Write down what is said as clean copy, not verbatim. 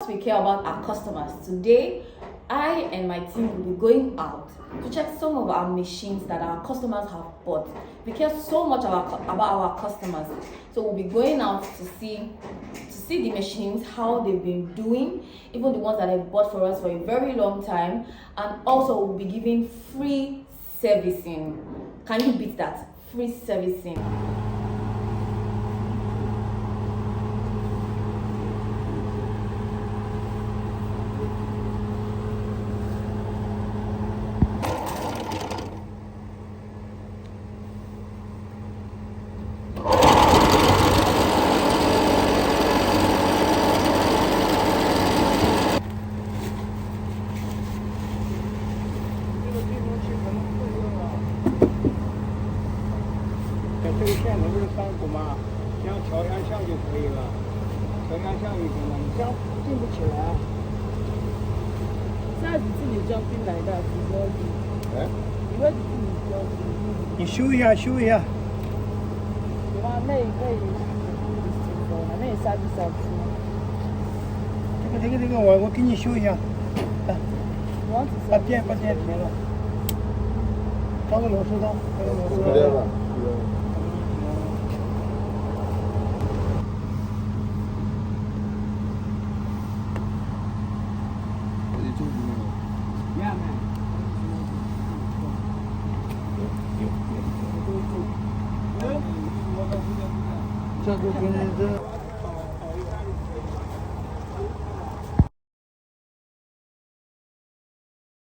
because we care about our customers, today I and my team will be going out to check some of our machines that our customers have bought. We care so much about our customers, so we'll be going out to see the machines, how they've been doing, even the ones that they've bought for us for a very long time, and also we'll be giving free servicing. Can you beat that? Free servicing.这个线头不是山谷吗？像朝阳巷就可以了，朝阳巷就行了，你这样进不起来。下次自己装进来的，直播的。哎，你会自己装？你修一下，修一下。有吗？那啥子啥子？这个，我给你修一下。来，把电停了。找个螺丝刀，找个螺丝刀。这个跟这。